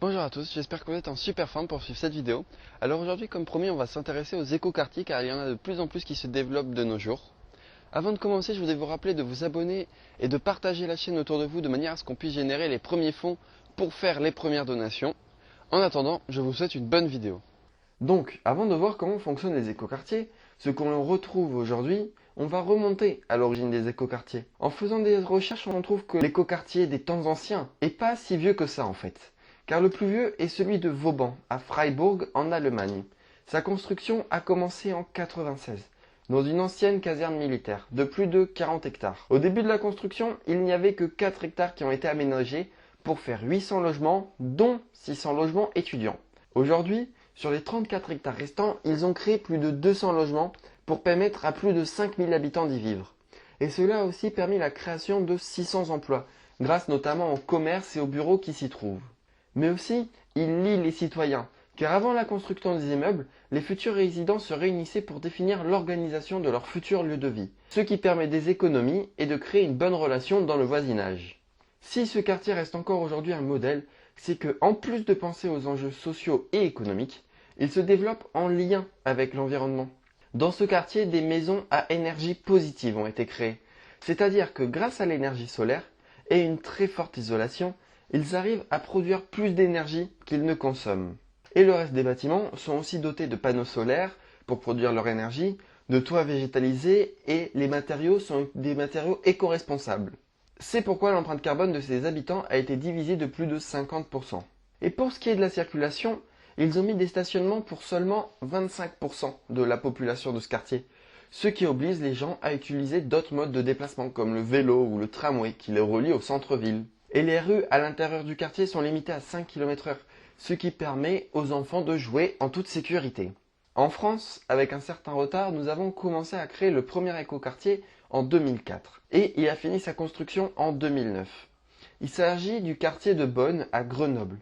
Bonjour à tous, j'espère que vous êtes en super forme pour suivre cette vidéo. Alors aujourd'hui, comme promis, on va s'intéresser aux écoquartiers car il y en a de plus en plus qui se développent de nos jours. Avant de commencer, je voudrais vous rappeler de vous abonner et de partager la chaîne autour de vous de manière à ce qu'on puisse générer les premiers fonds pour faire les premières donations. En attendant, je vous souhaite une bonne vidéo. Donc, avant de voir comment fonctionnent les écoquartiers, ce qu'on retrouve aujourd'hui, on va remonter à l'origine des écoquartiers. En faisant des recherches, on trouve que l'écoquartier des temps anciens est pas si vieux que ça en fait. Car le plus vieux est celui de Vauban, à Freiburg, en Allemagne. Sa construction a commencé en 96, dans une ancienne caserne militaire, de plus de 40 hectares. Au début de la construction, il n'y avait que 4 hectares qui ont été aménagés pour faire 800 logements, dont 600 logements étudiants. Aujourd'hui, sur les 34 hectares restants, ils ont créé plus de 200 logements pour permettre à plus de 5000 habitants d'y vivre. Et cela a aussi permis la création de 600 emplois, grâce notamment au commerce et aux bureaux qui s'y trouvent. Mais aussi, il lie les citoyens, car avant la construction des immeubles, les futurs résidents se réunissaient pour définir l'organisation de leur futur lieu de vie, ce qui permet des économies et de créer une bonne relation dans le voisinage. Si ce quartier reste encore aujourd'hui un modèle, c'est que, en plus de penser aux enjeux sociaux et économiques, il se développe en lien avec l'environnement. Dans ce quartier, des maisons à énergie positive ont été créées, c'est-à-dire que grâce à l'énergie solaire et une très forte isolation, ils arrivent à produire plus d'énergie qu'ils ne consomment. Et le reste des bâtiments sont aussi dotés de panneaux solaires pour produire leur énergie, de toits végétalisés et les matériaux sont des matériaux éco-responsables. C'est pourquoi l'empreinte carbone de ses habitants a été divisée de plus de 50%. Et pour ce qui est de la circulation, ils ont mis des stationnements pour seulement 25% de la population de ce quartier, ce qui oblige les gens à utiliser d'autres modes de déplacement comme le vélo ou le tramway qui les relie au centre-ville. Et les rues à l'intérieur du quartier sont limitées à 5 km/h, ce qui permet aux enfants de jouer en toute sécurité. En France, avec un certain retard, nous avons commencé à créer le premier écoquartier en 2004 et il a fini sa construction en 2009. Il s'agit du quartier de Bonne à Grenoble.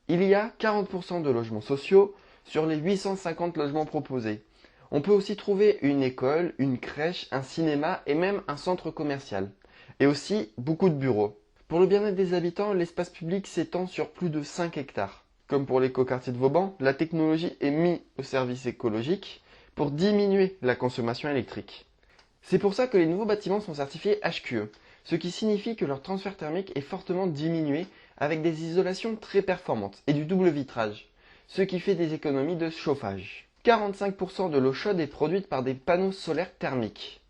Il y a 40% de logements sociaux sur les 850 logements proposés. On peut aussi trouver une école, une crèche, un cinéma et même un centre commercial. Et aussi beaucoup de bureaux. Pour le bien-être des habitants, l'espace public s'étend sur plus de 5 hectares. Comme pour l'écoquartier de Vauban, la technologie est mise au service écologique pour diminuer la consommation électrique. C'est pour ça que les nouveaux bâtiments sont certifiés HQE, ce qui signifie que leur transfert thermique est fortement diminué avec des isolations très performantes et du double vitrage, ce qui fait des économies de chauffage. 45% de l'eau chaude est produite par des panneaux solaires thermiques,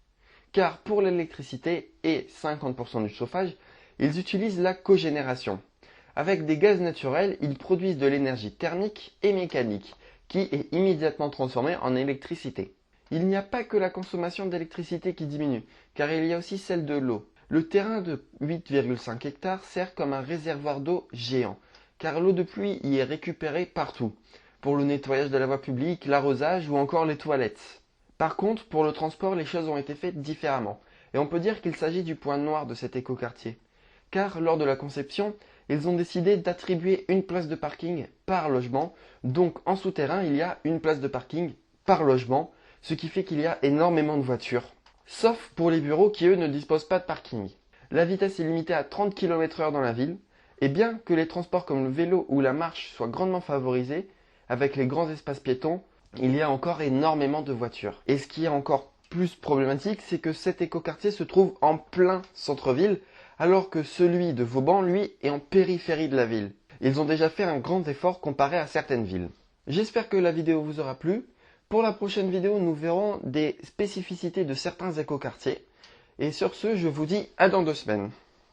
car pour l'électricité et 50% du chauffage, ils utilisent la cogénération. Avec des gaz naturels, ils produisent de l'énergie thermique et mécanique, qui est immédiatement transformée en électricité. Il n'y a pas que la consommation d'électricité qui diminue, car il y a aussi celle de l'eau. Le terrain de 8,5 hectares sert comme un réservoir d'eau géant, car l'eau de pluie y est récupérée partout, pour le nettoyage de la voie publique, l'arrosage ou encore les toilettes. Par contre, pour le transport, les choses ont été faites différemment, et on peut dire qu'il s'agit du point noir de cet écoquartier. Car lors de la conception, ils ont décidé d'attribuer une place de parking par logement, donc en souterrain il y a une place de parking par logement, ce qui fait qu'il y a énormément de voitures. Sauf pour les bureaux qui eux ne disposent pas de parking. La vitesse est limitée à 30 km/h dans la ville, et bien que les transports comme le vélo ou la marche soient grandement favorisés, avec les grands espaces piétons, il y a encore énormément de voitures. Et ce qui est encore plus problématique, c'est que cet écoquartier se trouve en plein centre-ville, alors que celui de Vauban, lui, est en périphérie de la ville. Ils ont déjà fait un grand effort comparé à certaines villes. J'espère que la vidéo vous aura plu. Pour la prochaine vidéo, nous verrons des spécificités de certains écoquartiers. Et sur ce, je vous dis à dans 2 semaines.